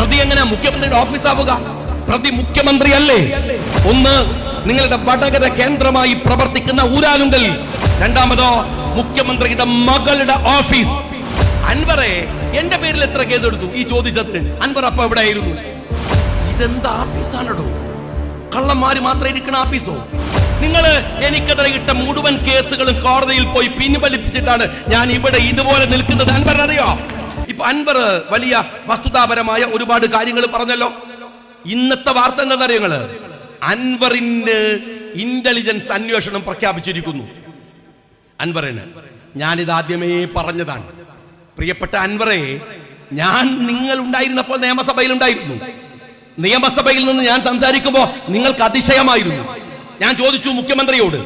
പ്രതി എങ്ങനെ മുഖ്യമന്ത്രിയുടെ ഓഫീസാവുക? പ്രതി മുഖ്യമന്ത്രിയല്ലേ? ഒന്ന്, നിങ്ങളുടെ വടകര കേന്ദ്രമായി പ്രവർത്തിക്കുന്ന ഊരാലുങ്കൽ. രണ്ടാമതോ, മുഖ്യമന്ത്രിയുടെ മകളുടെ ഓഫീസ്. അൻവറെ, എന്റെ പേരിൽ എത്ര കേസ് എടുത്തു ഈ ചോദിച്ചതിന്? അൻവർ അപ്പൊ എവിടെയായിരുന്നു? ഇതെന്താ ആഫീസാണോ? കള്ളന്മാര് മാത്രം ഇരിക്കുന്ന ആഫീസോ? നിങ്ങൾ എനിക്കെതിരെ ഇട്ട മുഴുവൻ കേസുകളും കോടതിയിൽ പോയി പിൻവലിപ്പിച്ചിട്ടാണ് ഞാൻ ഇവിടെ ഇതുപോലെ നിൽക്കുന്നത്. അൻവർ അറിയോ? ഇപ്പൊ അൻവർ വലിയ വസ്തുതാപരമായ ഒരുപാട് കാര്യങ്ങൾ പറഞ്ഞല്ലോ. ഇന്നത്തെ വാർത്ത എന്താണെന്നറിയോ നിങ്ങള്? അൻവറിന്റെ ഇന്റലിജൻസ് അന്വേഷണം പ്രഖ്യാപിച്ചിരിക്കുന്നു. അൻവറിന് ഞാനിത് ആദ്യമേ പറഞ്ഞതാണ്. പ്രിയപ്പെട്ട അൻവറെ, ഞാൻ നിങ്ങൾ ഉണ്ടായിരുന്നപ്പോൾ നിയമസഭയിൽ ഉണ്ടായിരുന്നു. നിയമസഭയിൽ നിന്ന് ഞാൻ സംസാരിക്കുമ്പോൾ നിങ്ങൾക്ക് അതിശയമായിരുന്നു. ഞാൻ ചോദിച്ചു മുഖ്യമന്ത്രിയോട്,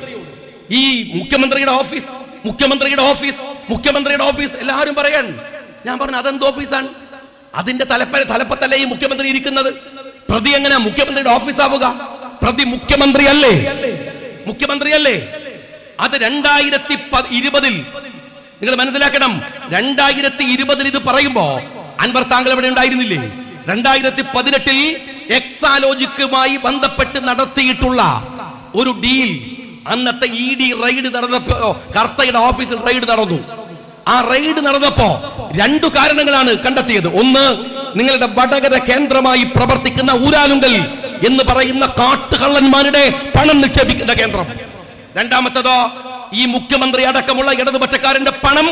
ഈ മുഖ്യമന്ത്രിയുടെ ഓഫീസ്, മുഖ്യമന്ത്രിയുടെ ഓഫീസ്, മുഖ്യമന്ത്രിയുടെ ഓഫീസ് എല്ലാവരും പറയാൻ. ഞാൻ പറഞ്ഞു, അതെന്ത് ഓഫീസാണ്? അതിന്റെ തലപ്പത്തല്ലേ ഈ മുഖ്യമന്ത്രി ഇരിക്കുന്നത്? പ്രതി എങ്ങനെ മുഖ്യമന്ത്രിയുടെ ഓഫീസാവുക? പ്രതി മുഖ്യമന്ത്രിയല്ലേ? മുഖ്യമന്ത്രിയല്ലേ? അത് 2020 നിങ്ങൾ മനസ്സിലാക്കണം. 2020 ഇത് പറയുമ്പോ അൻവർ താങ്കൾ എവിടെ ഉണ്ടായിരുന്നില്ലേ? 2018 എക്സാലോജിക്കുമായി ബന്ധപ്പെട്ട് നടത്തിയിട്ടുള്ള ഒരു ഡീൽ, അന്നത്തെ ED റെയ്ഡ് നടന്നപ്പോ, കർത്തയുടെ ഓഫീസിൽ റെയ്ഡ് നടന്നു. ആ റെയ്ഡ് നടന്നപ്പോ 2 കാരണങ്ങളാണ് കണ്ടെത്തിയത്. ഒന്ന്, നിങ്ങളുടെ വടകര കേന്ദ്രമായി പ്രവർത്തിക്കുന്ന ഊരാലുങ്കൽ എന്ന് പറയുന്ന കാട്ടുകള്ളന്മാരുടെ പണം നിക്ഷേപിക്കുന്ന കേന്ദ്രം. രണ്ടാമത്തതോ, ഈ മുഖ്യമന്ത്രി അടക്കമുള്ള ഇടതുപക്ഷക്കാരന്റെ പണം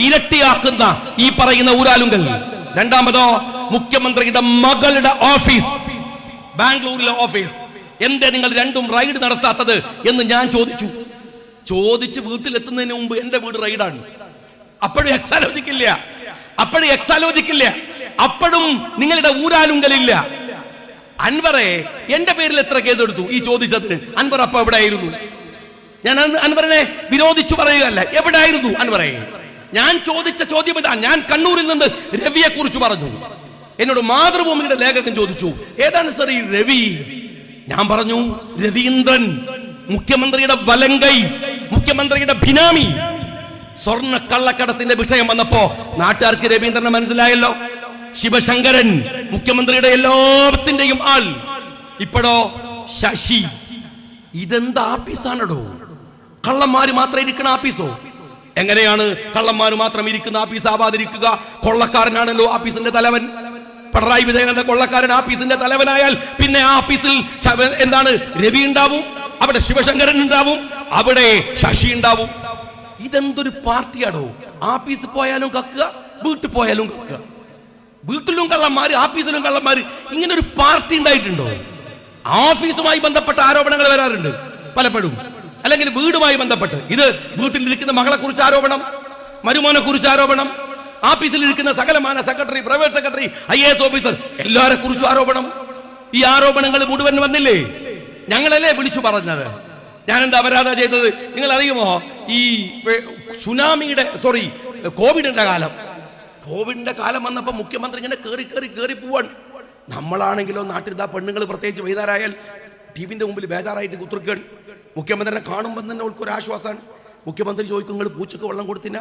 ഇരട്ടിയാക്കുന്ന ഈ പറയുന്ന ഊരാലുങ്കൽ. രണ്ടാമതോ, മുഖ്യമന്ത്രിയുടെ മകളുടെ ഓഫീസ്, ബാംഗ്ലൂരിലെ ഓഫീസ്. എന്തേ നിങ്ങൾ രണ്ടും റൈഡ് നടത്താത്തത് എന്ന് ഞാൻ ചോദിച്ച് വീട്ടിലെത്തുന്നതിന് മുമ്പ് എന്റെ വീട് റൈഡാണ്. അപ്പോഴും എക്സാലോജിക്കില്ല, അപ്പോഴും നിങ്ങളുടെ ഊരാലുങ്കലില്ല. അൻവറെ, എന്റെ പേരിൽ എത്ര കേസ് എടുത്തു ഈ ചോദിച്ചതിന്? അൻവർ അപ്പൊ എവിടെയായിരുന്നു? ഞാൻ അൻവറിനെ വിരോധിച്ചു പറയുകയല്ല. എവിടെയായിരുന്നു അൻവറെ? ഞാൻ ചോദിച്ച ചോദ്യം ഇതാ. ഞാൻ കണ്ണൂരിൽ നിന്ന് രവിയെ കുറിച്ച് പറഞ്ഞു. എന്നോട് മാതൃഭൂമിയുടെ ലേഖകൻ ചോദിച്ചു, ഏതാണ് സർ ഈ രവി? ഞാൻ പറഞ്ഞു, രവീന്ദ്രൻ, മുഖ്യമന്ത്രിയുടെ വലങ്കൈ, മുഖ്യമന്ത്രിയുടെ ബിനാമി. സ്വർണ്ണ കള്ളക്കടത്തിന്റെ വിഷയം വന്നപ്പോ നാട്ടുകാർക്ക് രവീന്ദ്രനെ മനസ്സിലായല്ലോ. ശിവശങ്കരൻ, മുഖ്യമന്ത്രിയുടെ എല്ലാത്തിന്റെയും ആൾ. ഇപ്പോഴോ ശശി. ഇതെന്താ ആഫീസാണോ? കള്ളന്മാര് മാത്രം ഇരിക്കുന്ന ആഫീസോ? എങ്ങനെയാണ് കള്ളന്മാര് മാത്രം ഇരിക്കുന്ന ആഫീസ് ആവാതിരിക്കുക? കൊള്ളക്കാരനാണല്ലോ ആഫീസിന്റെ തലവൻ. പിണറായി വിജയൻ എന്ന കൊള്ളക്കാരൻ ആഫീസിന്റെ തലവനായാൽ പിന്നെ ആ ആഫീസിൽ എന്താണ്? രവി ഉണ്ടാവും, അവിടെ ശിവശങ്കരൻ ഉണ്ടാവും, അവിടെ ശശി ഉണ്ടാവും. ഇതെന്തൊരു പാർട്ടിയാണോ? ആഫീസിൽ പോയാലും കക്കുക, വീട്ടിൽ പോയാലും കക്കുക. വീട്ടിലും കള്ളന്മാര്, ആഫീസിലും കള്ളന്മാര്. ഇങ്ങനെ ഒരു പാർട്ടി ഉണ്ടായിട്ടുണ്ടോ? ഓഫീസുമായി ബന്ധപ്പെട്ട ആരോപണങ്ങൾ വരാറുണ്ട് പലപ്പോഴും, അല്ലെങ്കിൽ വീടുമായി ബന്ധപ്പെട്ട്. ഇത് വീട്ടിലിരിക്കുന്ന മകളെ കുറിച്ച് ആരോപണം, മരുമോനെ കുറിച്ച് ആരോപണം, ഓഫീസിലിരിക്കുന്ന സകലമാന secretary, private secretary, IAS officer, എല്ലാരെ കുറിച്ചും ആരോപണം. ഈ ആരോപണങ്ങൾ മുഴുവൻ വന്നില്ലേ? ഞങ്ങളല്ലേ വിളിച്ചു പറഞ്ഞത്? ഞാൻ എന്താ അപരാധ ചെയ്തത്? നിങ്ങൾ അറിയുമോ? ഈ കോവിഡിന്റെ കാലം വന്നപ്പോ മുഖ്യമന്ത്രി ഇങ്ങനെ കേറി പോവാൻ. നമ്മളാണെങ്കിലോ നാട്ടിൽ പെണ്ണുങ്ങൾ പ്രത്യേകിച്ച് വൈകുന്നേരമായാൽ ടിവിന്റെ മുമ്പിൽ ബേജാറായിട്ട് കുത്തിരിക്കാൻ. മുഖ്യമന്ത്രിനെ കാണുമ്പോൾ തന്നെ അവൾക്കൊരു ആശ്വാസമാണ്. മുഖ്യമന്ത്രി ചോദിക്കും, നിങ്ങൾ പൂച്ചക്ക് വെള്ളം കൊടുത്തിന,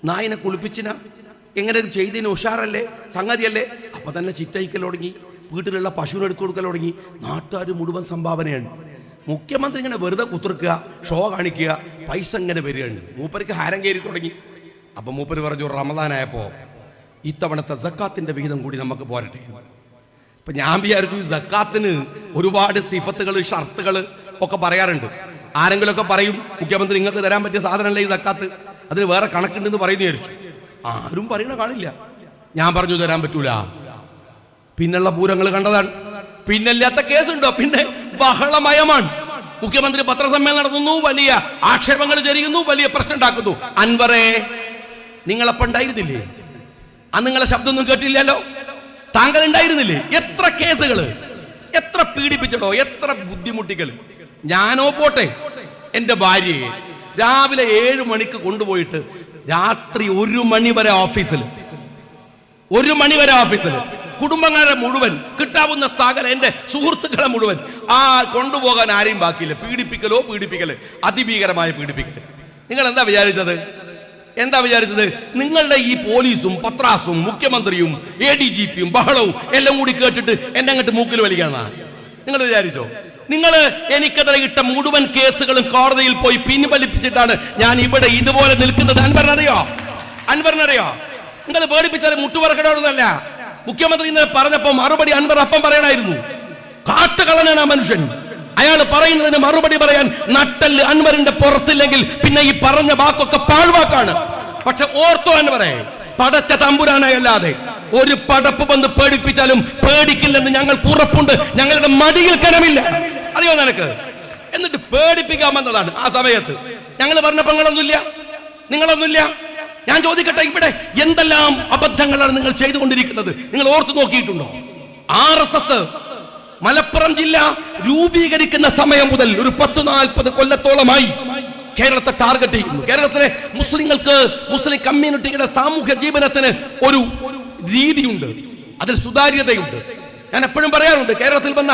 നായിനെ കുളിപ്പിച്ചിന, എങ്ങനെ ചെയ്തതിന് ഉഷാറല്ലേ, സംഗതിയല്ലേ? അപ്പൊ തന്നെ ചിറ്റയിക്കൽ തുടങ്ങി, വീട്ടിലുള്ള പശുവിനെ എടുത്തു കൊടുക്കൽ തുടങ്ങി. നാട്ടുകാർ മുഴുവൻ സംഭാവനയാണ്. മുഖ്യമന്ത്രി ഇങ്ങനെ വെറുതെ കുത്തിർക്കുക, ഷോ കാണിക്കുക, പൈസ ഇങ്ങനെ വരികയാണ്. മൂപ്പർക്ക് ഹാരം കയറി തുടങ്ങി. അപ്പൊ മൂപ്പര് പറഞ്ഞു, റമദാനായപ്പോ ഇത്തവണത്തെ സക്കാത്തിന്റെ വിഹിതം കൂടി നമുക്ക് പോരട്ടെ. ഇപ്പൊ ഞാൻ വിചാരിച്ചു, സക്കാത്തിന് ഒരുപാട് സിഫത്തുകൾ, ഷർത്തുകൾ ഒക്കെ പറയാറുണ്ട്. ആരെങ്കിലുമൊക്കെ പറയും, മുഖ്യമന്ത്രി നിങ്ങൾക്ക് തരാൻ പറ്റിയ സാധനമല്ല ഈ സക്കാത്ത്, അതിന് വേറെ കണക്കുണ്ടെന്ന് പറയുന്നു വിചാരിച്ചു. ആരും പറയണ കാണില്ല. ഞാൻ പറഞ്ഞു തരാൻ പറ്റൂല. പിന്നുള്ള പൂരങ്ങൾ കണ്ടതാണ്. പിന്നല്ലാത്ത കേസുണ്ടോ? പിന്നെ ബഹളമയമാണ്. മുഖ്യമന്ത്രി പത്രസമ്മേളനം നടത്തുന്നു, വലിയ ആക്ഷേപങ്ങൾ ചൊരിയുന്നു, വലിയ പ്രശ്നം ഉണ്ടാക്കുന്നു. അൻവറെ, നിങ്ങളപ്പം ഉണ്ടായിരുന്നില്ലേ? അന്ന് നിങ്ങളെ ശബ്ദമൊന്നും കേട്ടില്ലല്ലോ. താങ്കൾ ഉണ്ടായിരുന്നില്ലേ? എത്ര കേസുകള്, എത്ര പീഡിപ്പിച്ചടോ, എത്ര ബുദ്ധിമുട്ടികൾ. ഞാനോ പോട്ടെ, എന്റെ ഭാര്യയെ രാവിലെ 7 മണിക്ക് കൊണ്ടുപോയിട്ട് രാത്രി 1 മണി വരെ ഓഫീസിൽ, 1 മണി വരെ ഓഫീസിൽ, കുടുംബക്കാരെ മുഴുവൻ, കിട്ടാവുന്ന സകല എന്റെ സുഹൃത്തുക്കളെ മുഴുവൻ കൊണ്ടുപോകാൻ ആരെയും ബാക്കിയില്ല. പീഡിപ്പിക്കല്, അതിഭീകരമായ പീഡിപ്പിക്കല്. നിങ്ങൾ എന്താ വിചാരിച്ചത്? എന്താ വിചാരിച്ചത്? നിങ്ങളുടെ ഈ പോലീസും പത്രാസും മുഖ്യമന്ത്രിയും ADGP-യും ബഹളവും എല്ലാം കൂടി കേട്ടിട്ട് എന്നെ അങ്ങോട്ട് മൂക്കിൽ വലിക്കാന്നാ നിങ്ങൾ വിചാരിച്ചോ? നിങ്ങൾ എനിക്കെതിരെ ഇട്ട മുഴുവൻ കേസുകളും കോടതിയിൽ പോയി പിൻവലിപ്പിച്ചിട്ടാണ് ഞാൻ ഇവിടെ ഇതുപോലെ നിൽക്കുന്നത്. അൻവറിനറിയോ? നിങ്ങൾ പേടിപ്പിച്ചാൽ മുട്ടുപറക്കണമെന്നല്ല. മുഖ്യമന്ത്രി ഇന്ന് പറഞ്ഞപ്പോ മറുപടി അൻവർ അപ്പം പറയണായിരുന്നു. കാട്ടുകളനാണ് ആ മനുഷ്യൻ. അയാൾ പറയുന്നതിന് മറുപടി പറയാൻ നട്ടല് അൻവറിന്റെ പുറത്തില്ലെങ്കിൽ പിന്നെ ഈ പറഞ്ഞ വാക്കൊക്കെ പാഴ്വാക്കാണ്. പക്ഷെ ഓർത്തോ അൻവറെ, പടച്ച തമ്പുരാനായല്ലാതെ ഒരു പടപ്പ് വന്ന് പേടിപ്പിച്ചാലും പേടിക്കില്ലെന്ന് ഞങ്ങൾക്ക് ഉറപ്പുണ്ട്. ഞങ്ങളുടെ മടിയിൽ കനമില്ല, അറിയോ നിനക്ക്? എന്നിട്ട് പേടിപ്പിക്കാൻ വന്നതാണ് ആ സമയത്ത്. ഞങ്ങൾ പറഞ്ഞപ്പോ നിങ്ങളൊന്നുമില്ല. ഞാൻ ചോദിക്കട്ടെ, ഇവിടെ എന്തെല്ലാം അബദ്ധങ്ങളാണ് നിങ്ങൾ ചെയ്തുകൊണ്ടിരിക്കുന്നത്? നിങ്ങൾ ഓർത്തു നോക്കിയിട്ടുണ്ടോ? RSS മലപ്പുറം ജില്ല രൂപീകരിക്കുന്ന സമയം മുതൽ ഒരു 10-40 കൊല്ലത്തോളമായി കേരളത്തെ ടാർഗറ്റ് ചെയ്യുന്നു. കേരളത്തിലെ മുസ്ലിങ്ങൾക്ക്, മുസ്ലിം കമ്മ്യൂണിറ്റിയുടെ സാമൂഹ്യ ജീവനത്തിന് ഒരു രീതിയുണ്ട്, അതിൽ സുതാര്യതയുണ്ട്. ഞാൻ എപ്പോഴും പറയാറുണ്ട്, കേരളത്തിൽ വന്ന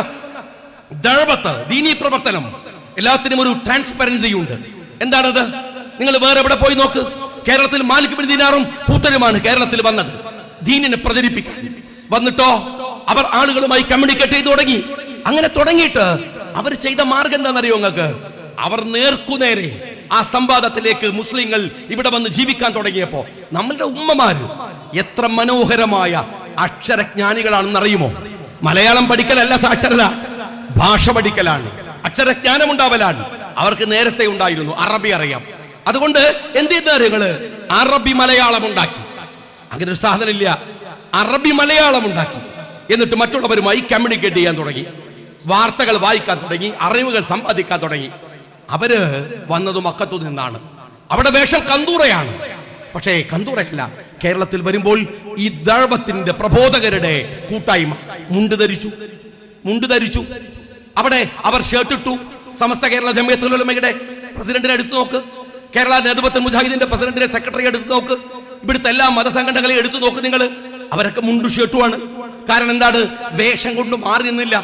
ദഅവത്ത്, ദീനീ പ്രവർത്തനം, എല്ലാത്തിനും ഒരു ട്രാൻസ്പെറൻസി ഉണ്ട്. എന്താണത്? നിങ്ങൾ വേറെ എവിടെ പോയി നോക്ക്. കേരളത്തിൽ മാലിക് ബിൻ ദീനാറും കൂട്ടരുമാണ് കേരളത്തിൽ വന്നത് ദീനിനെ പ്രചരിപ്പിക്കാൻ. വന്നിട്ടോ അവർ ആളുകളുമായി കമ്മ്യൂണിക്കേറ്റ് ചെയ്തു തുടങ്ങി. അങ്ങനെ തുടങ്ങിയിട്ട് അവർ ചെയ്ത മാർഗം എന്താണെന്നറിയോ നിങ്ങൾക്ക്? അവർ നേർക്കുനേരെ ആ സംവാദത്തിലേക്ക് മുസ്ലിങ്ങൾ ഇവിടെ വന്ന് ജീവിക്കാൻ തുടങ്ങിയപ്പോ നമ്മളുടെ ഉമ്മമാര് എത്ര മനോഹരമായ അക്ഷരജ്ഞാനികളാണെന്നറിയുമോ? മലയാളം പഠിക്കലല്ല സാക്ഷരത, ഭാഷ പഠിക്കലാണ്, അക്ഷരജ്ഞാനം ഉണ്ടാവലാണ്. അവർക്ക് നേരത്തെ ഉണ്ടായിരുന്നു, അറബി അറിയാം. അതുകൊണ്ട് എന്ത് ചെയ്ത നിങ്ങള് അറബി മലയാളം ഉണ്ടാക്കി. അങ്ങനെ ഒരു സാധനം ഇല്ല. അറബി മലയാളം ഉണ്ടാക്കി. എന്നിട്ട് മറ്റുള്ളവരുമായി കമ്മ്യൂണിക്കേറ്റ് ചെയ്യാൻ തുടങ്ങി, വാർത്തകൾ വായിക്കാൻ തുടങ്ങി, അറിവുകൾ സമ്പാദിക്കാൻ തുടങ്ങി. അവര് വന്നത് മക്കത്തു നിന്നാണ്. അവിടെ വേഷം കന്തൂറയാണ്. പക്ഷേ കന്തൂറയല്ല. കേരളത്തിൽ വരുമ്പോൾ ഈ ദഅവത്തിന്റെ പ്രബോധകരുടെ കൂട്ടായ്മ മുണ്ട് ധരിച്ചു. അവിടെ അവർ ഷർട്ട് ഇട്ടു. സമസ്ത കേരള ജമിയത്തുൽ ഉലമയുടെ പ്രസിഡന്റിനെ എടുത്തു നോക്ക്, കേരള നേതൃത്വ മുജാഹിദിന്റെ പ്രസിഡന്റിനെ, സെക്രട്ടറി എടുത്തു നോക്ക്, ഇവിടുത്തെ എല്ലാ മതസംഘടനകളെയും എടുത്തു നോക്ക് നിങ്ങൾ. അവരൊക്കെ മുണ്ടു ഷർട്ടുമാണ്. കാരണം എന്താണ്? വേഷം കൊണ്ട് മാറി നിന്നില്ല.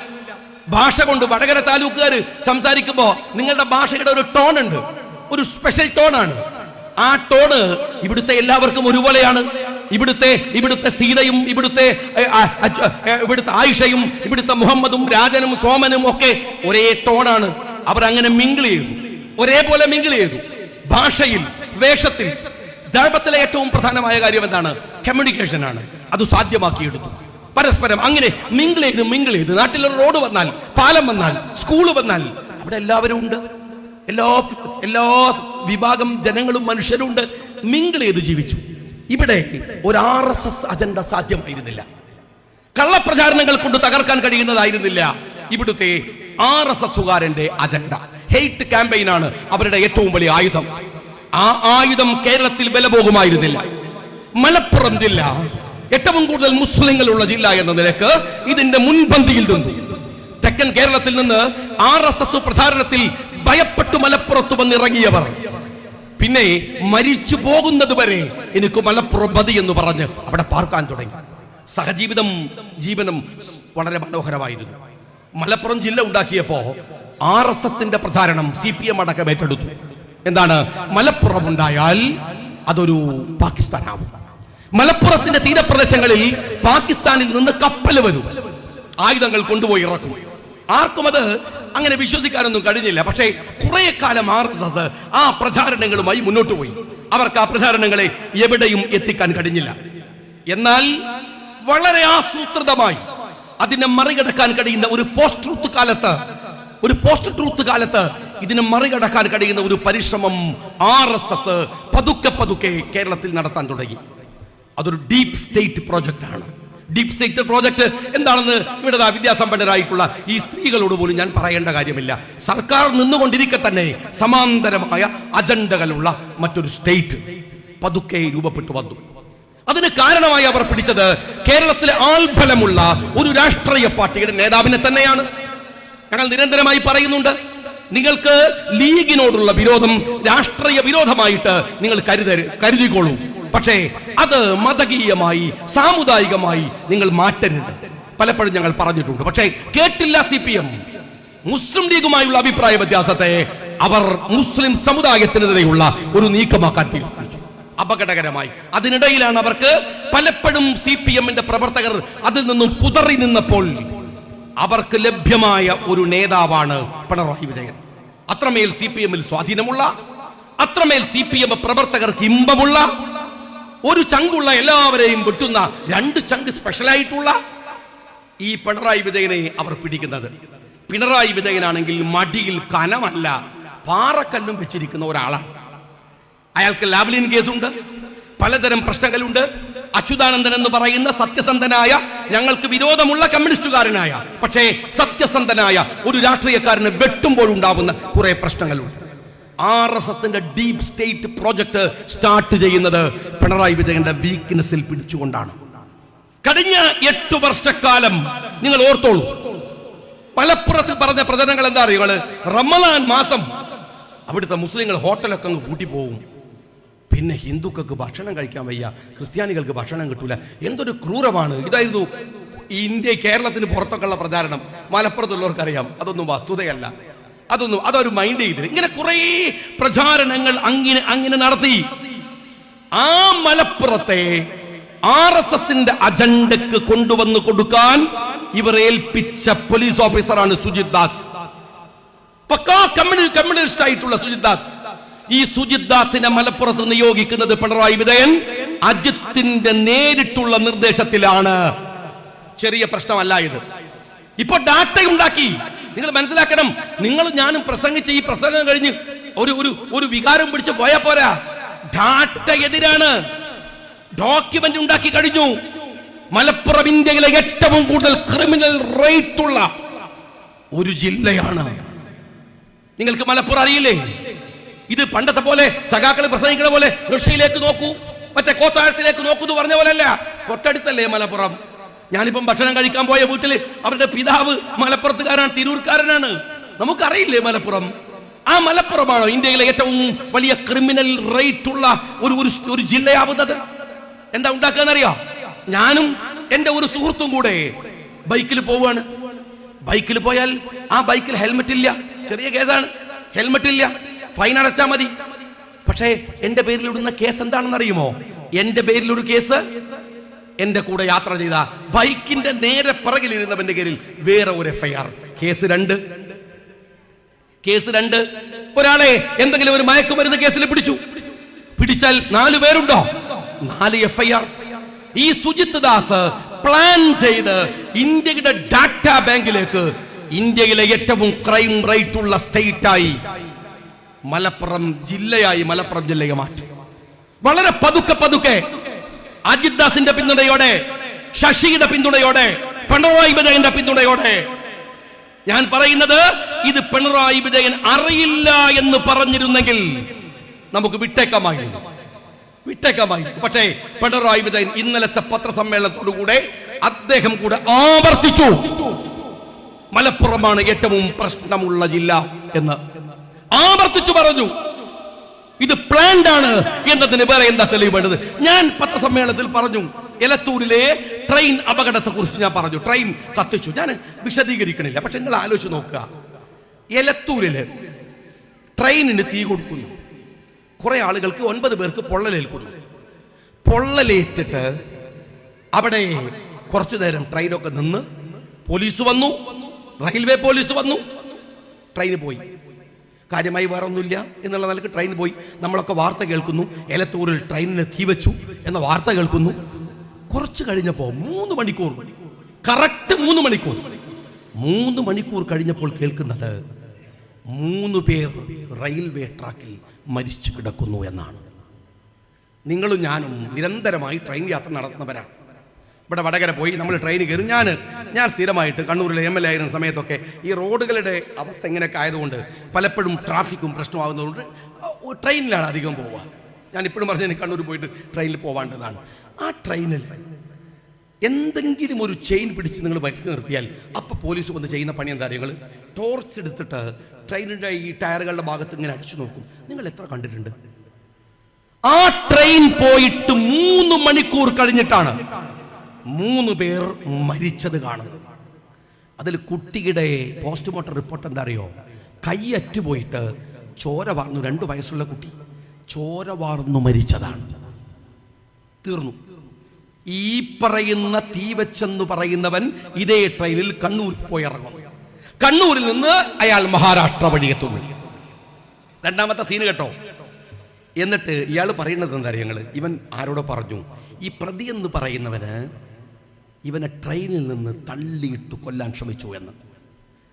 ഭാഷ കൊണ്ട് വടകര താലൂക്കുകാർ സംസാരിക്കുമ്പോ നിങ്ങളുടെ ഭാഷയുടെ ഒരു ടോൺ ഉണ്ട്, ഒരു സ്പെഷ്യൽ ടോണാണ്. ആ ടോണ് ഇവിടുത്തെ എല്ലാവർക്കും ഒരുപോലെയാണ്. ഇവിടുത്തെ സീതയും ഇവിടുത്തെ ആയിഷയും ഇവിടുത്തെ മുഹമ്മദും രാജനും സോമനും ഒക്കെ ഒരേ ടോണാണ്. അവർ അങ്ങനെ മിങ്കിൾ ചെയ്തു, ഒരേപോലെ മിങ്കിൾ ചെയ്തു. ഭാഷയിൽ, വേഷത്തിൽ. ദഅവത്തിലെ ഏറ്റവും പ്രധാനമായ കാര്യം എന്താണ്? കമ്മ്യൂണിക്കേഷൻ ആണ്. അത് സാധ്യമാക്കിയെടുത്തു. പരസ്പരം അങ്ങനെ മിങ്കിൾ ചെയ്ത് നാട്ടിലൊരു റോഡ് വന്നാൽ, പാലം വന്നാൽ, സ്കൂൾ വന്നാൽ അവിടെ എല്ലാവരും ഉണ്ട്. എല്ലാ വിഭാഗം ജനങ്ങളും മനുഷ്യരും ഉണ്ട്. മിങ്കിൾ ചെയ്ത് ജീവിച്ചു. ഇവിടെ ഒരു RSS അജണ്ട സാധ്യമായിരുന്നില്ല. കള്ളപ്രചാരണങ്ങൾ കൊണ്ട് തകർക്കാൻ കഴിയുന്നതായിരുന്നില്ല ഇവിടുത്തെ RSSകാരന്റെ അജണ്ട. ഹെയ്റ്റ് ക്യാമ്പയിനാണ് അവരുടെ ഏറ്റവും വലിയ ആയുധം. ആ ആയുധം കേരളത്തിൽ വില പോകുമായിരുന്നില്ല. മലപ്പുറം ജില്ല ഏറ്റവും കൂടുതൽ മുസ്ലിങ്ങളുള്ള ജില്ല എന്ന നിലക്ക് ഇതിന്റെ മുൻപന്തിയിൽ നിന്നു. തെക്കൻ കേരളത്തിൽ നിന്ന് RSS പ്രചാരണത്തിൽ ഭയപ്പെട്ടു മലപ്പുറത്ത് വന്നിറങ്ങിയവർ പിന്നെ മരിച്ചു പോകുന്നത് വരെ എനിക്ക് മലപ്പുറം മതി എന്ന് പറഞ്ഞ് അവിടെ പാർക്കാൻ തുടങ്ങി. ജീവനം വളരെ മനോഹരമായിരുന്നു. മലപ്പുറം ജില്ല ഉണ്ടാക്കിയപ്പോ RSSന്റെ പ്രചാരണം CPM അടക്കം ഏറ്റെടുത്തു. എന്താണ്? മലപ്പുറം ഉണ്ടായാൽ അതൊരു പാകിസ്ഥാനാവും. മലപ്പുറത്തിന്റെ തീരപ്രദേശങ്ങളിൽ പാകിസ്ഥാനിൽ നിന്ന് കപ്പൽ വരും, ആയുധങ്ങൾ കൊണ്ടുപോയി ഇറക്കും. ആർക്കും അത് അങ്ങനെ വിശ്വസിക്കാനൊന്നും കഴിഞ്ഞില്ല. പക്ഷേ കുറെ കാലം RSS ആ പ്രചാരണങ്ങളുമായി മുന്നോട്ട് പോയി. അവർക്ക് ആ പ്രചാരണങ്ങളെ എവിടെയും എത്തിക്കാൻ കഴിഞ്ഞില്ല. എന്നാൽ വളരെ ആസൂത്രിതമായി അതിനെ മറികടക്കാൻ കഴിയുന്ന ഒരു പോസ്റ്റ് ട്രൂത്ത് കാലത്ത് ഇതിനെ മറികടക്കാൻ കഴിയുന്ന ഒരു പരിശ്രമം RSS പതുക്കെ കേരളത്തിൽ നടത്താൻ തുടങ്ങി. അതൊരു ഡീപ് സ്റ്റേറ്റ് പ്രോജക്റ്റ് ആണ്. ഡീപ് സ്റ്റേറ്റ് പ്രോജക്റ്റ് എന്താണെന്ന് ഇവിടെ വിദ്യാസമ്പന്നരായിട്ടുള്ള ഈ സ്ത്രീകളോട് പോലും ഞാൻ പറയേണ്ട കാര്യമില്ല. സർക്കാർ നിന്നുകൊണ്ടിരിക്കെ തന്നെ സമാന്തരമായ അജണ്ടകളുള്ള മറ്റൊരു സ്റ്റേറ്റ് പതുക്കെ രൂപപ്പെട്ടു വന്നു. അതിന് കാരണമായി അവർ പിടിച്ചത് കേരളത്തിലെ ആൾബലമുള്ള ഒരു രാഷ്ട്രീയ പാർട്ടിയുടെ നേതാവിനെ തന്നെയാണ്. ഞങ്ങൾ നിരന്തരമായി പറയുന്നുണ്ട്, നിങ്ങൾക്ക് ലീഗിനോടുള്ള വിരോധം രാഷ്ട്രീയ വിരോധമായിട്ട് നിങ്ങൾ കരുതിക്കോളൂ. പക്ഷേ അത് മതകീയമായി, സാമുദായികമായി നിങ്ങൾ മാറ്റരുത്. പലപ്പോഴും ഞങ്ങൾ പറഞ്ഞിട്ടുണ്ട്. പക്ഷേ കേട്ടില്ല CPM. മുസ്ലിം ലീഗുമായുള്ള അഭിപ്രായ വ്യത്യാസത്തെ അവർ മുസ്ലിം സമുദായത്തിനെതിരെയുള്ള ഒരു നീക്കമാക്കാൻ തീരുമാനിച്ചു. അപകടകരമായി. അതിനിടയിലാണ് അവർക്ക് പലപ്പോഴും CPM-ന്റെ പ്രവർത്തകർ അതിൽ നിന്നും കുതറി നിന്നപ്പോൾ അവർക്ക് ലഭ്യമായ ഒരു നേതാവാണ് പിണറായി വിജയൻ. അത്രമേൽ CPM-ൽ സ്വാധീനമുള്ള, അത്രമേൽ CPM പ്രവർത്തകർക്ക് ഇമ്പമുള്ള, ഒരു ചങ്കുള്ള, എല്ലാവരെയും വെട്ടുന്ന, 2 ചങ്ക് സ്പെഷ്യലായിട്ടുള്ള ഈ പിണറായി വിജയനെ അവർ പിടിക്കുന്നത്. പിണറായി വിജയനാണെങ്കിൽ മടിയിൽ കനമല്ല പാറക്കല്ലും വെച്ചിരിക്കുന്ന ഒരാളാണ്. അയാൾക്ക് ലാവ്ലിൻ കേസുണ്ട്, പലതരം പ്രശ്നങ്ങളുണ്ട്. അച്യുതാനന്ദൻ എന്ന് പറയുന്ന സത്യസന്ധനായ, ഞങ്ങൾക്ക് വിരോധമുള്ള കമ്മ്യൂണിസ്റ്റുകാരനായ, പക്ഷേ സത്യസന്ധനായ ഒരു രാഷ്ട്രീയക്കാരനെ വെട്ടുമ്പോഴുണ്ടാവുന്ന കുറെ പ്രശ്നങ്ങളുണ്ട്. RSSന്റെ ഡീപ് സ്റ്റേറ്റ് പ്രോജക്ട് സ്റ്റാർട്ട് ചെയ്യുന്നത് പിണറായി വിജയന്റെ വീക്ക്നെസ്സിൽ പിടിച്ചുകൊണ്ടാണ്. കഴിഞ്ഞ 8 വർഷക്കാലം നിങ്ങൾ ഓർത്തോളൂ, മലപ്പുറത്ത് പറഞ്ഞ പ്രചരണങ്ങൾ എന്താ അറിയുക? റമദാൻ മാസം അവിടുത്തെ മുസ്ലിങ്ങൾ ഹോട്ടലൊക്കെ അങ്ങ് കൂട്ടിപ്പോവും, പിന്നെ ഹിന്ദുക്കൾക്ക് ഭക്ഷണം കഴിക്കാൻ വയ്യ, ക്രിസ്ത്യാനികൾക്ക് ഭക്ഷണം കിട്ടൂല. എന്തൊരു ക്രൂരമാണ്. ഇതായിരുന്നു ഇന്ത്യ, കേരളത്തിന് പുറത്തൊക്കെ ഉള്ള പ്രചാരണം. മലപ്പുറത്തുള്ളവർക്കറിയാം അതൊന്നും വസ്തുതയല്ല, അതൊരു മൈൻഡ് ചെയ്തില്ല. ഇങ്ങനെ കുറെ പ്രചാരണങ്ങൾ അങ്ങനെ നടത്തി. ആ മലപ്പുറത്തെ RSSന്റെ അജണ്ടക്ക് കൊണ്ടുവന്ന് കൊടുക്കാൻ ഇവർ ഏൽപ്പിച്ച പോലീസ് ഓഫീസറാണ് സുജിത് ദാസ്. പക്കാ കമ്മ്യൂണിസ്റ്റ് ആയിട്ടുള്ള സുജിത് ദാസ്. ഈ സുജിത് ദാസിനെ മലപ്പുറത്ത് നിയോഗിക്കുന്നത് പിണറായി വിജയൻ അജിത്തിന്റെ നേരിട്ടുള്ള നിർദ്ദേശത്തിലാണ്. ചെറിയ പ്രശ്നമല്ല ഇത്. ഇപ്പൊ ഡാറ്റ ഉണ്ടാക്കി. നിങ്ങൾ മനസ്സിലാക്കണം, നിങ്ങൾ ഞാനും പ്രസംഗിച്ച് ഈ പ്രസംഗം കഴിഞ്ഞ് ഒരു വികാരം പിടിച്ച് പോയാ പോരാ. ഡാറ്റ എതിരാണ്. ഡോക്യുമെന്റ് ഉണ്ടാക്കി കഴിഞ്ഞു. മലപ്പുറം ഇന്ത്യയിലെ ഏറ്റവും കൂടുതൽ ക്രിമിനൽ റേറ്റ് ഉള്ള ഒരു ജില്ലയാണ്. നിങ്ങൾക്ക് മലപ്പുറം അറിയില്ലേ? ഇത് പണ്ടത്തെ പോലെ സഖാക്കൾ പ്രസംഗിക്കുന്ന പോലെ റഷ്യയിലേക്ക് നോക്കൂ, മറ്റേ കോത്താഴത്തിലേക്ക് നോക്കൂ എന്ന് പറഞ്ഞ പോലെ അല്ല. തൊട്ടടുത്തല്ലേ മലപ്പുറം. ഞാനിപ്പം ഭക്ഷണം കഴിക്കാൻ പോയ വീട്ടില് അവരുടെ പിതാവ് മലപ്പുറത്തുകാരാണ്, തിരൂർക്കാരനാണ്. നമുക്കറിയില്ലേ മലപ്പുറം? ആ മലപ്പുറമാണോ ഇന്ത്യയിലെ ഏറ്റവും വലിയ ക്രിമിനൽ റേറ്റ് ഉള്ള ഒരു ജില്ലയാവുന്നത്? എന്താ ഉണ്ടാക്കാന്നറിയോ? ഞാനും എന്റെ ഒരു സുഹൃത്തും കൂടെ ബൈക്കിൽ പോവാണ്. ബൈക്കിൽ പോയാൽ ആ ബൈക്കിൽ ഹെൽമെറ്റ് ഇല്ല, ചെറിയ കേസാണ്, ഹെൽമെറ്റ് ഇല്ല, ഫൈൻ അടച്ചാൽ മതി. പക്ഷേ എന്റെ പേരിൽ ഇടുന്ന കേസ് എന്താണെന്ന് അറിയുമോ? എന്റെ പേരിൽ ഒരു കേസ്, എന്റെ കൂടെ യാത്ര ചെയ്ത ബൈക്കിന്റെ നേരെ പിറകിലിരുന്നവന്റെ പേരിൽ വേറെ ഒരു FIR. കേസ് 2. ഒരാളെ എന്തെങ്കിലും ഒരു മയക്കുമരുന്ന് കേസിൽ പിടിച്ചാൽ 4 പേരുണ്ടോ? 4 FIR. ഈ സുജിത് ദാസ് പ്ലാൻ ചെയ്ത് ഇന്ത്യയുടെ ഡാറ്റാ ബാങ്കിലേക്ക് ഇന്ത്യയിലെ ഏറ്റവും ക്രൈം റേറ്റ് ഉള്ള സ്റ്റേറ്റായി മലപ്പുറം ജില്ലയെ മാറ്റി. വളരെ പതുക്കെ അജിത് ദാസിന്റെ പിന്തുണയോടെ, ശശിയുടെ പിന്തുണയോടെ, പിണറായി വിജയന്റെ പിന്തുണയോടെ. ഞാൻ പറയുന്നത്, ഇത് പിണറായി വിജയൻ അറിയില്ല എന്ന് പറഞ്ഞിരുന്നെങ്കിൽ നമുക്ക് വിട്ടേക്കാമായിരുന്നു. പക്ഷേ പിണറായി വിജയൻ ഇന്നലത്തെ പത്രസമ്മേളനത്തോടുകൂടെ അദ്ദേഹം കൂടെ ആവർത്തിച്ചു, മലപ്പുറമാണ് ഏറ്റവും പ്രശ്നമുള്ള ജില്ല എന്ന് ആവർത്തിച്ചു പറഞ്ഞു. ഇത് പ്ലാൻഡ് ആണ് എന്നതിന് വേറെ എന്താ തെളിവ് വേണ്ടത്? ഞാൻ പത്രസമ്മേളനത്തിൽ പറഞ്ഞു, എലത്തൂരിലെ ട്രെയിൻ അപകടത്തെ കുറിച്ച് ഞാൻ പറഞ്ഞു. ട്രെയിൻ കത്തിച്ചു. ഞാൻ വിശദീകരിക്കണില്ല, പക്ഷെ നിങ്ങൾ ആലോചിച്ച് നോക്കുക. എലത്തൂരില് ട്രെയിനിന് തീ കൊടുക്കുന്നു, കുറെ ആളുകൾക്ക് 9 പേർക്ക് പൊള്ളലേൽക്കുന്നു. പൊള്ളലേറ്റിട്ട് അവിടെ കുറച്ചു നേരം ട്രെയിനൊക്കെ നിന്ന് പോലീസ് വന്നു, റെയിൽവേ പോലീസ് വന്നു, ട്രെയിൻ പോയി. കാര്യമായി വേറെ ഒന്നുമില്ല എന്നുള്ള നിലക്ക് ട്രെയിൻ പോയി. നമ്മളൊക്കെ വാർത്ത കേൾക്കുന്നു, എലത്തൂരിൽ ട്രെയിനിന് തീ വെച്ചു എന്ന വാർത്ത കേൾക്കുന്നു. കുറച്ച് കഴിഞ്ഞപ്പോൾ 3 മണിക്കൂർ, കറക്റ്റ് 3 മണിക്കൂർ കഴിഞ്ഞപ്പോൾ കേൾക്കുന്നത് 3 പേർ റെയിൽവേ ട്രാക്കിൽ മരിച്ചു കിടക്കുന്നു എന്നാണ്. നിങ്ങളും ഞാനും നിരന്തരമായി ട്രെയിൻ യാത്ര നടത്തുന്നവരാണ്. ഇവിടെ വടകര പോയി നമ്മൾ ട്രെയിൻ കയറി. ഞാൻ സ്ഥിരമായിട്ട് കണ്ണൂരിലെ MLA ആയിരുന്ന സമയത്തൊക്കെ ഈ റോഡുകളുടെ അവസ്ഥ ഇങ്ങനെയൊക്കെ ആയതുകൊണ്ട് പലപ്പോഴും ട്രാഫിക്കും പ്രശ്നമാകുന്നതുകൊണ്ട് ട്രെയിനിലാണ് അധികം പോവുക. ഞാൻ ഇപ്പോഴും പറഞ്ഞ കണ്ണൂർ പോയിട്ട് ട്രെയിനിൽ പോവാണ്ടതാണ്. ആ ട്രെയിനിൽ എന്തെങ്കിലും ഒരു ചെയിൻ പിടിച്ച് നിങ്ങൾ വലിച്ചു നിർത്തിയാൽ അപ്പോൾ പോലീസ് വന്ന് ചെയ്യുന്ന പണി എന്താ? നിങ്ങൾ ടോർച്ച് എടുത്തിട്ട് ട്രെയിനിൻ്റെ ഈ ടയറുകളുടെ ഭാഗത്ത് ഇങ്ങനെ അടിച്ചു നോക്കും. നിങ്ങൾ എത്ര കണ്ടിട്ടുണ്ട്? ആ ട്രെയിൻ പോയിട്ട് 3 മണിക്കൂർ കഴിഞ്ഞിട്ടാണ് 3 പേർ മരിച്ചത് കാണുന്നത്. അതിൽ കുട്ടിയുടെ പോസ്റ്റ്മോർട്ടം റിപ്പോർട്ട് എന്താ അറിയോ? കൈ അറ്റുപോയിട്ട് ചോര വാർന്നു. 2 വയസ്സുള്ള കുട്ടി ചോര വാർന്നു മരിച്ചതാണ്. തീർന്നു. ഈ പറയുന്ന തീവച്ചെന്ന് പറയുന്നവൻ ഇതേ ട്രെയിനിൽ കണ്ണൂരിൽ പോയി ഇറങ്ങും. കണ്ണൂരിൽ നിന്ന് അയാൾ മഹാരാഷ്ട്ര വഴി എത്തുന്നു. രണ്ടാമത്തെ സീന് കേട്ടോ. എന്നിട്ട് ഇയാൾ പറയുന്നത് എന്താ അറിയങ്ങൾ? ഇവൻ ആരോടോ പറഞ്ഞു, ഈ പ്രതി എന്ന് പറയുന്നവന് ഇവനെ ട്രെയിനിൽ നിന്ന് തള്ളിയിട്ട് കൊല്ലാൻ ശ്രമിച്ചു എന്ന്.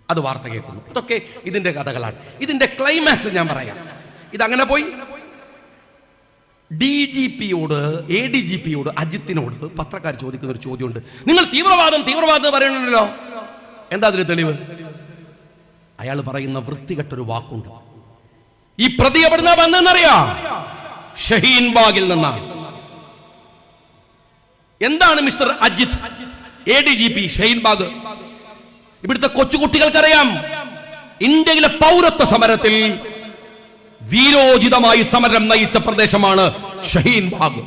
അത് വാർത്ത കേൾക്കുന്നു. ഇതൊക്കെ ഇതിന്റെ കഥകളാണ്. ഇതിന്റെ ക്ലൈമാക്സ് ഞാൻ പറയാം. ഇതങ്ങനെ പോയി DGPയോട് ADGPയോട് അജിത്തിനോട് പത്രക്കാർ ചോദിക്കുന്ന ഒരു ചോദ്യമുണ്ട്. നിങ്ങൾ തീവ്രവാദം പറയണല്ലോ, എന്താ അതിന് തെളിവ്? അയാൾ പറയുന്ന വൃത്തികെട്ടൊരു വാക്കുണ്ട്. ഈ പ്രതി എവിടുന്നാ വന്നെന്നറിയാം? ഷഹീൻ ബാഗിൽ നിന്നാണ്. എന്താണ് മിസ്റ്റർ അജിത് ADGP ഷഹീൻ ബാഗ്? ഇവിടുത്തെ കൊച്ചുകുട്ടികൾക്കറിയാം, ഇന്ത്യയിലെ പൗരത്വ സമരത്തിൽ വീരോചിതമായി സമരം നയിച്ച പ്രദേശമാണ് ഷഹീൻ ബാഗ്.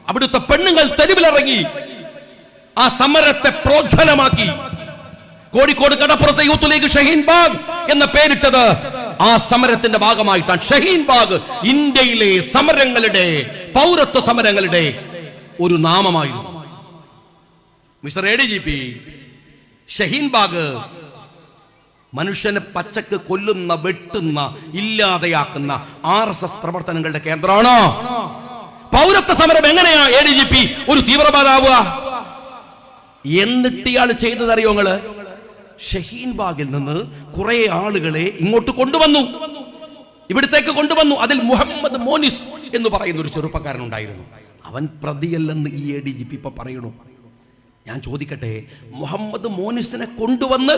അവിടുത്തെ പെണ്ണുങ്ങൾ തെരുവിലിറങ്ങി ആ സമരത്തെ പ്രോജ്വലമാക്കി. കോഴിക്കോട് കടപ്പുറത്തെ യൂത്ത് ലീഗ് ഷഹീൻ ബാഗ് എന്ന പേരിട്ടത് ആ സമരത്തിന്റെ ഭാഗമായിട്ടാണ്. ഷഹീൻ ബാഗ് ഇന്ത്യയിലെ സമരങ്ങളുടെ, പൗരത്വ സമരങ്ങളുടെ ഒരു നാമമായിരുന്നു. മിസ്റ്റർ ADGP, ഷഹീൻ ബാഗ് മനുഷ്യനെ പച്ചക്ക് കൊല്ലുന്ന, വെട്ടുന്ന, ഇല്ലാതെയാക്കുന്ന RSS പ്രവർത്തനങ്ങളുടെ കേന്ദ്രമാണ്. പൗരത്വ സമരം എങ്ങനെയാ ADGP ഒരു തീവ്രവാദാവുക? എന്നിട്ട് ഇയാൾ ചെയ്തതറിയോ നിങ്ങള്? ഷഹീൻ ബാഗിൽ നിന്ന് കുറെ ആളുകളെ ഇങ്ങോട്ട് കൊണ്ടുവന്നു, ഇവിടത്തേക്ക് കൊണ്ടുവന്നു. അതിൽ മുഹമ്മദ് മോനിസ് എന്ന് പറയുന്ന ഒരു ചെറുപ്പക്കാരൻ ഉണ്ടായിരുന്നു. അവൻ പ്രതിയല്ലെന്ന് ഈ ADGP ഇപ്പൊ പറയണു. ഞാൻ ചോദിക്കട്ടെ, മുഹമ്മദ് മോനിസിനെ കൊണ്ടുവന്ന്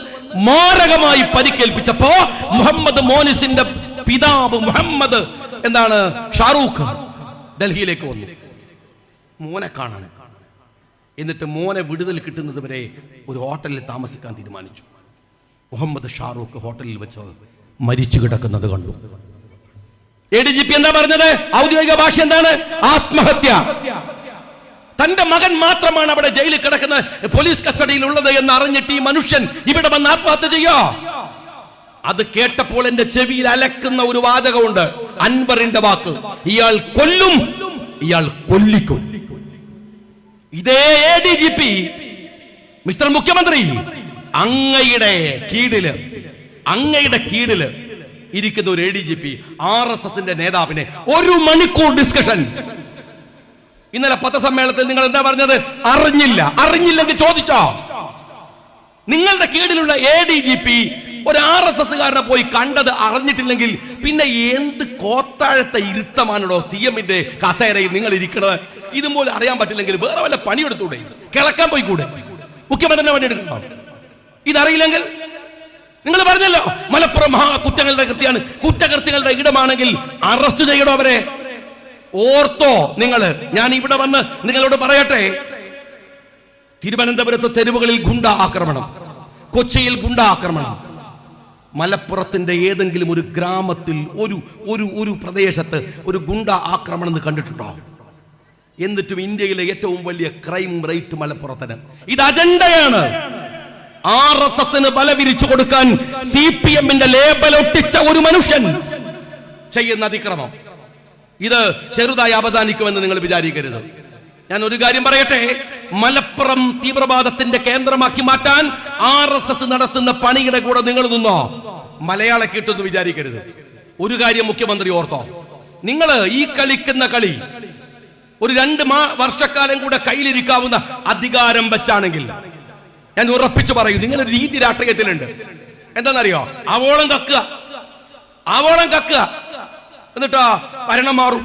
മാരകമായി പരിക്കേൽപ്പിച്ചപ്പോ മുഹമ്മദ് മോനിസിന്റെ പിതാവ് മുഹമ്മദ് എന്താണ് ഷാറൂഖ് ഡൽഹിയിലേക്ക് വന്നു മോനെ കാണാൻ. എന്നിട്ട് മോനെ വിടുതൽ കിട്ടുന്നത് വരെ ഒരു ഹോട്ടലിൽ താമസിക്കാൻ തീരുമാനിച്ചു. മുഹമ്മദ് ഷാറൂഖ് ഹോട്ടലിൽ വെച്ച് മരിച്ചു കിടക്കുന്നത് കണ്ടു. ADGP എന്താ പറഞ്ഞത്? ഔദ്യോഗിക ഭാഷ എന്താണ്? ആത്മഹത്യ. തന്റെ മകൻ മാത്രമാണ് അവിടെ ജയിലിൽ കിടക്കുന്ന, പോലീസ് കസ്റ്റഡിയിൽ ഉള്ളത് എന്ന് അറിഞ്ഞിട്ട് ഈ മനുഷ്യൻ ഇവിടെ വന്ന് ആത്മഹത്യ ചെയ്യോ? അത് കേട്ടപ്പോൾ എന്റെ ചെവിയിൽ അലക്കുന്ന ഒരു വാചകമുണ്ട്, അൻവറിന്റെ വാക്ക്. ഇയാൾ കൊല്ലും, ഇയാൾ കൊല്ലിക്കും. ഇതേ ADGP മിസ്റ്റർ മുഖ്യമന്ത്രി, അങ്ങയുടെ കീഴില് ഇരിക്കുന്ന ഒരു ADGP RSSന്റെ നേതാവിനെ 1 മണിക്കൂർ ഡിസ്കഷൻ. ഇന്നലെ പത്രസമ്മേളനത്തിൽ നിങ്ങൾ എന്താ പറഞ്ഞത്? അറിഞ്ഞില്ലെങ്കിൽ ചോദിച്ചോ? നിങ്ങളുടെ കീഴിലുള്ള ADGP ഒരു RSSകാരനെ പോയി കണ്ടത് അറിഞ്ഞിട്ടില്ലെങ്കിൽ പിന്നെ എന്ത് കോത്താഴത്തെ ഇരുത്തമാണോ CM-ന്റെ കസേരയിൽ നിങ്ങൾ ഇരിക്കുന്നത്? ഇതുപോലെ അറിയാൻ പറ്റില്ലെങ്കിൽ വേറെ വല്ല പണിയെടുത്തൂടെ? കിളക്കാൻ പോയിക്കൂടെ? മുഖ്യമന്ത്രിനെ പണിയെടുക്കണം. ഇതറിയില്ലെങ്കിൽ നിങ്ങൾ പറഞ്ഞല്ലോ മലപ്പുറം കുറ്റകൃത്യങ്ങളുടെ ഇടമാണെങ്കിൽ അറസ്റ്റ് ചെയ്യണോ അവരെ? ഓർത്തോ നിങ്ങള്? ഞാൻ ഇവിടെ വന്ന് നിങ്ങളോട് പറയട്ടെ, തിരുവനന്തപുരത്ത് തെരുവുകളിൽ ഗുണ്ടാ ആക്രമണം, കൊച്ചിയിൽ ഗുണ്ടാ ആക്രമണം, മലപ്പുറത്തിന്റെ ഏതെങ്കിലും ഒരു ഗ്രാമത്തിൽ ഒരു പ്രദേശത്ത് ഒരു ഗുണ്ടാ ആക്രമണം എന്ന് കണ്ടിട്ടുണ്ടോ? എന്നിട്ടും ഇന്ത്യയിലെ ഏറ്റവും വലിയ ക്രൈം റേറ്റ് മലപ്പുറത്തിന്. ഇത് അജണ്ടയാണ്. RSSന് ബലവിരിച്ചു കൊടുക്കാൻ CPM-ന്റെ ലേബൽ ഒട്ടിച്ച ഒരു മനുഷ്യൻ ചെയ്യുന്ന അതിക്രമം ഇത് ചെറുതായി അവസാനിക്കുമെന്ന് നിങ്ങൾ വിചാരിക്കരുത്. ഞാൻ ഒരു കാര്യം പറയട്ടെ, മലപ്പുറം തീവ്രവാദത്തിന്റെ കേന്ദ്രമാക്കി മാറ്റാൻ RSS നടത്തുന്ന പണിയുടെ കൂടെ നിങ്ങൾ നിന്നോ? മലയാള കിട്ടുമെന്ന് വിചാരിക്കരുത്. ഒരു കാര്യം മുഖ്യമന്ത്രി ഓർത്തോ, നിങ്ങൾ ഈ കളിക്കുന്ന കളി ഒരു 2 വർഷക്കാലം കൂടെ കയ്യിലിരിക്കാവുന്ന അധികാരം വെച്ചാണെങ്കിൽ ഞാൻ ഉറപ്പിച്ചു പറയും, നിങ്ങളൊരു രീതി രാഷ്ട്രീയത്തിലുണ്ട്. എന്താണെന്നറിയോ? ആവോളം കക്കുക എന്നിട്ടോ ഭരണം മാറും.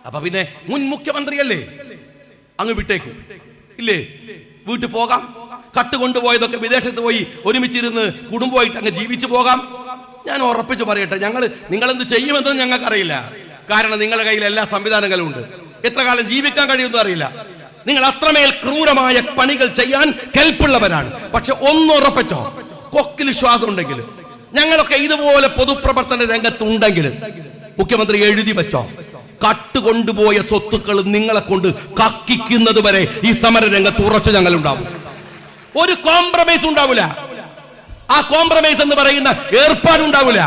അപ്പൊ പിന്നെ മുൻ മുഖ്യമന്ത്രിയല്ലേ, അങ്ങ് വിട്ടേക്കും ഇല്ലേ? വീട്ടിൽ പോകാം. കട്ടുകൊണ്ടുപോയതൊക്കെ വിദേശത്ത് പോയി ഒരുമിച്ചിരുന്ന് കുടുംബമായിട്ട് അങ്ങ് ജീവിച്ചു പോകാം. ഞാൻ ഉറപ്പിച്ചു പറയട്ടെ, നിങ്ങളെന്ത് ചെയ്യുമെന്ന് ഞങ്ങൾക്കറിയില്ല. കാരണം നിങ്ങളുടെ കയ്യിൽ എല്ലാ സംവിധാനങ്ങളും ഉണ്ട്. എത്ര കാലം ജീവിക്കാൻ കഴിയുമെന്ന് അറിയില്ല. നിങ്ങൾ അത്രമേൽ ക്രൂരമായ പണികൾ ചെയ്യാൻ കെൽപ്പുള്ളവരാണ്. പക്ഷെ ഒന്നുറപ്പിച്ചോ, കൊക്കിൽ ശ്വാസം ഉണ്ടെങ്കിൽ, ഞങ്ങളൊക്കെ ഇതുപോലെ പൊതുപ്രവർത്തന രംഗത്തുണ്ടെങ്കിൽ മുഖ്യമന്ത്രി എഴുതി വെച്ചോ, കട്ടുകൊണ്ടുപോയ സ്വത്തുക്കൾ നിങ്ങളെ കൊണ്ട് കക്കിക്കുന്നത് വരെ ഈ സമര രംഗത്ത് ഉറച്ചു ഞങ്ങൾ ഉണ്ടാവും. ഒരു കോംപ്രമൈസ് ഉണ്ടാവില്ല. ആ കോംപ്രമൈസ് എന്ന് പറയുന്ന ഏർപ്പാടുണ്ടാവില്ല.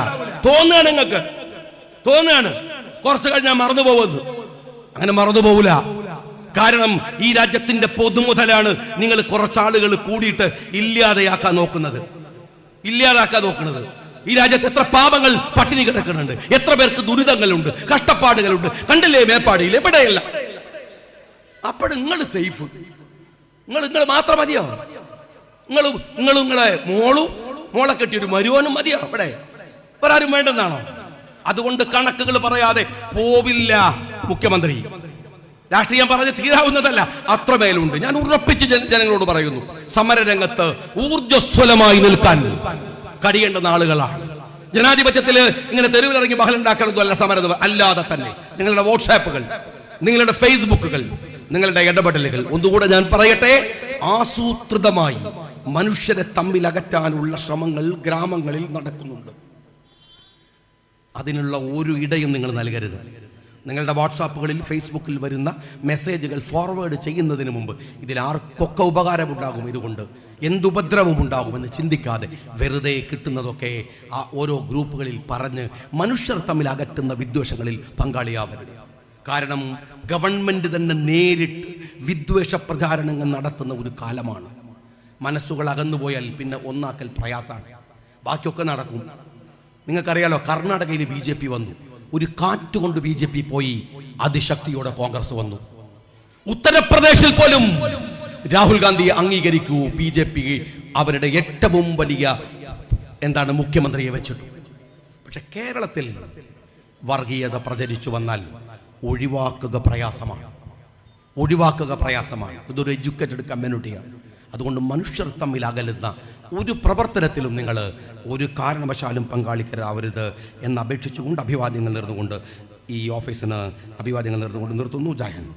തോന്നുകയാണ് നിങ്ങൾക്ക്, കുറച്ചു കഴിഞ്ഞാൽ മറന്നു പോവത്. അങ്ങനെ മറന്നു പോവില്ല. കാരണം ഈ രാജ്യത്തിന്റെ പൊതുമുതലാണ് നിങ്ങൾ കുറച്ചാളുകൾ കൂടിയിട്ട് ഇല്ലാതെയാക്കാൻ നോക്കുന്നത്. ഈ രാജ്യത്ത് എത്ര പാപങ്ങൾ പട്ടിണി കിടക്കുന്നുണ്ട്, എത്ര പേർക്ക് ദുരിതങ്ങളുണ്ട്, കഷ്ടപ്പാടുകളുണ്ട്. കണ്ടില്ലേ മേപ്പാടിയിൽ എവിടെയല്ല. അപ്പോൾ നിങ്ങൾ സേഫ്, നിങ്ങൾ മാത്രം മതിയോ? നിങ്ങളെ മോളെ കെട്ടിയൊരു മരുവനും മതിയോ? അവിടെ വേറെ ആരും വേണ്ടെന്നാണോ? അതുകൊണ്ട് കണക്കുകൾ പറയാതെ പോവില്ല മുഖ്യമന്ത്രി. രാഷ്ട്രീയം പറഞ്ഞ് തീരാവുന്നതല്ല, അത്രമേലുണ്ട്. ഞാൻ ഉറപ്പിച്ച് ജനങ്ങളോട് പറയുന്നു, സമരരംഗത്ത് ഊർജ്ജസ്വലമായി നിൽക്കാൻ കഴിയേണ്ട നാളുകളാണ്. ജനാധിപത്യത്തിൽ ഇങ്ങനെ തെരുവിലിറങ്ങി ബഹളുണ്ടാക്കുന്നതും അല്ല സമരം, അല്ലാതെ തന്നെ നിങ്ങളുടെ വാട്സാപ്പുകൾ, നിങ്ങളുടെ ഫേസ്ബുക്കുകൾ, നിങ്ങളുടെ ഇടപെടലുകൾ, ഒന്നുകൂടെ ഞാൻ പറയട്ടെ, ആസൂത്രിതമായി മനുഷ്യരെ തമ്മിൽ അകറ്റാനുള്ള ശ്രമങ്ങൾ ഗ്രാമങ്ങളിൽ നടക്കുന്നുണ്ട്. അതിനുള്ള ഒരു ഇടയും നിങ്ങൾ നൽകരുത്. നിങ്ങളുടെ വാട്സാപ്പുകളിൽ ഫേസ്ബുക്കിൽ വരുന്ന മെസ്സേജുകൾ ഫോർവേഡ് ചെയ്യുന്നതിന് മുമ്പ് ഇതിൽ ആർക്കൊക്കെ ഉപകാരമുണ്ടാകും, ഇതുകൊണ്ട് എന്തുപദ്രവം ഉണ്ടാകുമെന്ന് ചിന്തിക്കാതെ വെറുതെ കിട്ടുന്നതൊക്കെ ആ ഓരോ ഗ്രൂപ്പുകളിൽ പറഞ്ഞ് മനുഷ്യർ തമ്മിൽ അകറ്റുന്ന വിദ്വേഷങ്ങളിൽ പങ്കാളിയാവരുത്. കാരണം ഗവൺമെന്റ് തന്നെ നേരിട്ട് വിദ്വേഷ പ്രചാരണങ്ങൾ നടത്തുന്ന ഒരു കാലമാണ്. മനസ്സുകൾ അകന്നുപോയാൽ പിന്നെ ഒന്നാക്കൽ പ്രയാസമാണ്, ബാക്കിയൊക്കെ നടക്കും. നിങ്ങൾക്കറിയാലോ, കർണാടകയിൽ BJP വന്നു, ഒരു കാറ്റുകൊണ്ട് BJP പോയി, അതിശക്തിയോടെ കോൺഗ്രസ് വന്നു. ഉത്തർപ്രദേശിൽ പോലും രാഹുൽ ഗാന്ധിയെ അംഗീകരിക്കൂ BJP അവരുടെ ഏറ്റവും വലിയ മുഖ്യമന്ത്രിയെ വെച്ചിട്ടു. പക്ഷെ കേരളത്തിൽ വർഗീയത പ്രചരിച്ചു വന്നാൽ ഒഴിവാക്കുക പ്രയാസമാണ്. ഇതൊരു എഡ്യൂക്കേറ്റഡ് കമ്മ്യൂണിറ്റിയാണ്. അതുകൊണ്ട് മനുഷ്യർ തമ്മിൽ അകലുന്ന ഒരു പ്രവർത്തനത്തിലും നിങ്ങൾ ഒരു കാരണവശാലും പങ്കാളിക്കരാവരുത് എന്ന് അപേക്ഷിച്ചുകൊണ്ട് അഭിവാദ്യങ്ങൾ നേർന്നുകൊണ്ട് ഈ ഓഫീസിന് അഭിവാദ്യങ്ങൾ നേർന്നുകൊണ്ട് നിർത്തുന്നു. ജയ് ഹിന്ദ്.